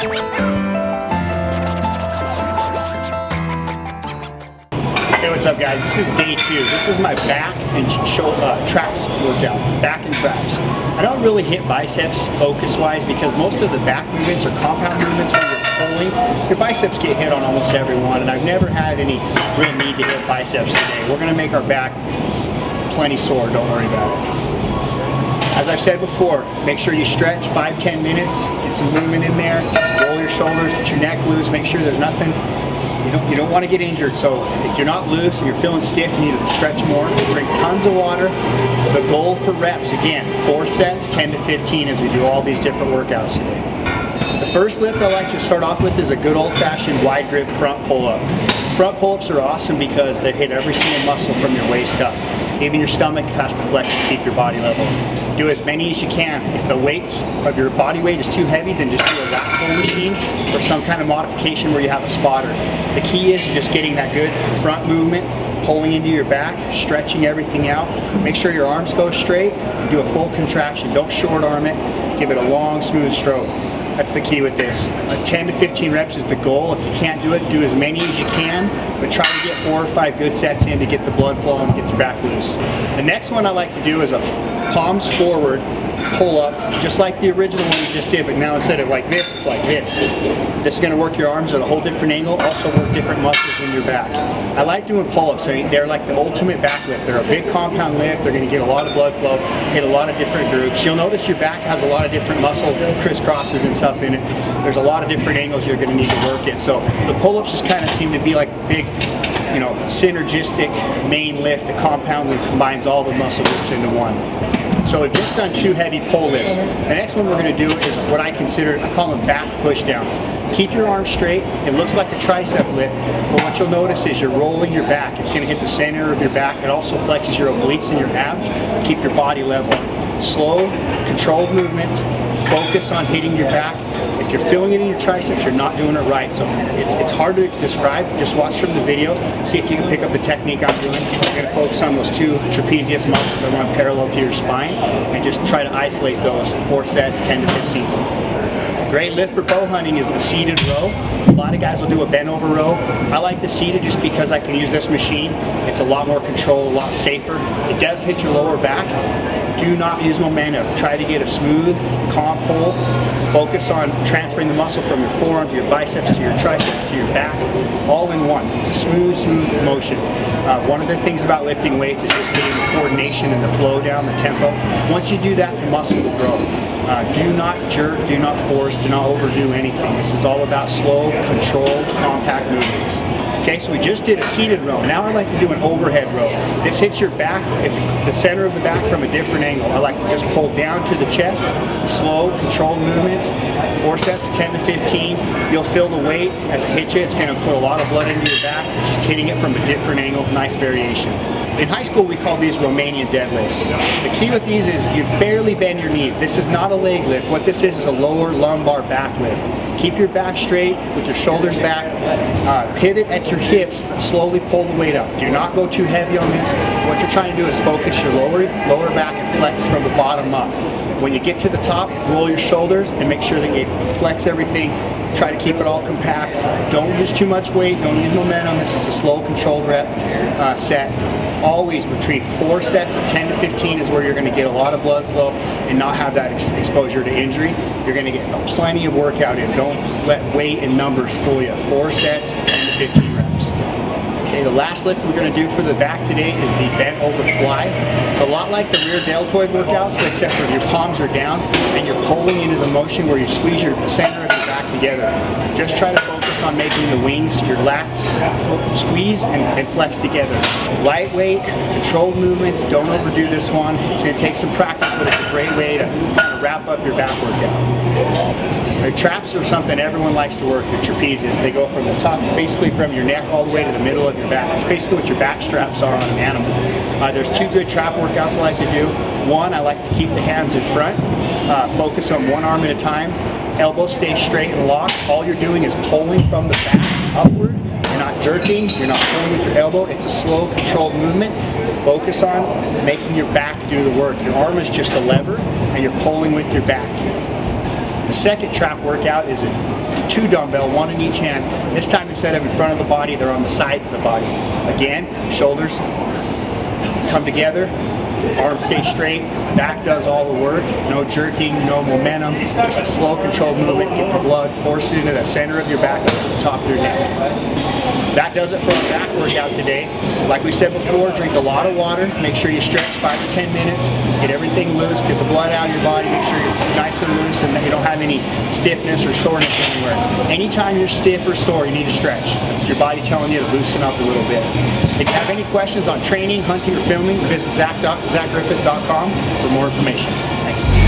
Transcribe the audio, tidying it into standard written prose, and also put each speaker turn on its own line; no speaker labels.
Hey, what's up guys? This is day 2. This is my back and traps workout, back and traps. I don't really hit biceps focus-wise because most of the back movements are compound movements when you're pulling. Your biceps get hit on almost everyone, and I've never had any real need to hit biceps today. We're gonna make our back plenty sore, don't worry about it. As I've said before, make sure you stretch 5-10 minutes, get some movement in there, roll your shoulders, get your neck loose, make sure there's nothing. You don't want to get injured, so if you're not loose and you're feeling stiff, you need to stretch more. Drink tons of water. The goal for reps, again, 4 sets, 10 to 15 as we do all these different workouts today. The first lift I like to start off with is a good old-fashioned wide grip front pull-up. Front pull-ups are awesome because they hit every single muscle from your waist up. Even your stomach has to flex to keep your body level. Do as many as you can. If the weights of your body weight is too heavy, then just do a rack pull machine or some kind of modification where you have a spotter. The key is just getting that good front movement, pulling into your back, stretching everything out. Make sure your arms go straight and do a full contraction. Don't short arm it. Give it a long, smooth stroke. That's the key with this. 10 to 15 reps is the goal. If you can't do it, do as many as you can, but try to get 4 or 5 good sets in to get the blood flowing and get your back loose. The next one I like to do is a palms forward pull up, just like the original one you just did, but now instead of like this, it's like this. This is going to work your arms at a whole different angle, also work different muscles in your back. I like doing pull-ups. I mean, they're like the ultimate back lift. They're a big compound lift. They're going to get a lot of blood flow, hit a lot of different groups. You'll notice your back has a lot of different muscle crisscrosses and stuff in it. There's a lot of different angles you're going to need to work it. So the pull-ups just kind of seem to be like big, synergistic main lift that compounds and combines all the muscle groups into one. So we've just done 2 heavy pull lifts. The next one we're going to do is what I call them back push downs. Keep your arms straight. It looks like a tricep lift, but what you'll notice is you're rolling your back. It's going to hit the center of your back. It also flexes your obliques and your abs. Keep your body level. Slow, controlled movements. Focus on hitting your back. If you're feeling it in your triceps, you're not doing it right. So it's hard to describe. Just watch from the video. See if you can pick up the technique I'm doing. You're going to focus on those 2 trapezius muscles that run parallel to your spine and just try to isolate those. 4 sets, 10 to 15. Great lift for bow hunting is the seated row. A lot of guys will do a bent over row. I like the seated just because I can use this machine. It's a lot more control, a lot safer. It does hit your lower back. Do not use momentum. Try to get a smooth, calm pull. Focus on transferring the muscle from your forearm to your biceps to your triceps to your back, all in one. It's a smooth, smooth motion. One of the things about lifting weights is just getting the coordination and the flow down, the tempo. Once you do that, the muscle will grow. Do not jerk, do not force, do not overdo anything. This is all about slow, controlled, compact movements. Okay, so we just did a seated row. Now I like to do an overhead row. This hits your back at the center of the back from a different angle. I like to just pull down to the chest, slow, controlled movements. 4 sets, 10 to 15. You'll feel the weight as it hits you. It's going to put a lot of blood into your back. It's just hitting it from a different angle. Nice variation. In high school, we call these Romanian deadlifts. The key with these is you barely bend your knees. This is not a leg lift. What this is a lower lumbar back lift. Keep your back straight with your shoulders back. Pivot at your hips. Slowly pull the weight up. Do not go too heavy on this. What you're trying to do is focus your lower back and flex from the bottom up. When you get to the top, roll your shoulders and make sure that you flex everything. Try to keep it all compact. Don't use too much weight. Don't use momentum. This is a slow, controlled rep set. Always between 4 sets of 10 to 15 is where you're going to get a lot of blood flow and not have that exposure to injury. You're going to get plenty of workout in. Don't let weight and numbers fool you. 4 sets, 10 to 15 reps. Okay, the last lift we're going to do for the back today is the bent over fly. It's a lot like the rear deltoid workouts, except for your palms are down and you're pulling into the motion where you squeeze the center of your back together. Just try to focus on making the wings, your lats, squeeze and flex together. Lightweight, controlled movements. Don't overdo this one. It's going to take some practice, but it's a great way to kind of wrap up your back workout. The traps are something everyone likes to work, the trapezius. They go from the top, basically from your neck all the way to the middle of your back. It's basically what your back straps are on an animal. There's 2 good trap workouts I like to do. One, I like to keep the hands in front, focus on one arm at a time. Elbows stay straight and locked. All you're doing is pulling from the back upward. You're not jerking, you're not pulling with your elbow. It's a slow, controlled movement. Focus on making your back do the work. Your arm is just a lever and you're pulling with your back. The second trap workout is a 2 dumbbell, 1 in each hand. This time instead of in front of the body, they're on the sides of the body. Again, shoulders come together, arms stay straight, back does all the work, no jerking, no momentum, just a slow controlled movement, get the blood forced into the center of your back up to the top of your neck. That does it for our back workout today. Like we said before, drink a lot of water, make sure you stretch 5 to 10 minutes, get everything loose, get the blood out of your body, make sure you're nice and loose and that you don't have any stiffness or soreness anywhere. Anytime you're stiff or sore, you need to stretch. That's your body telling you to loosen up a little bit. If you have any questions on training, hunting, or filming, visit zach.griffith.com for more information. Thanks.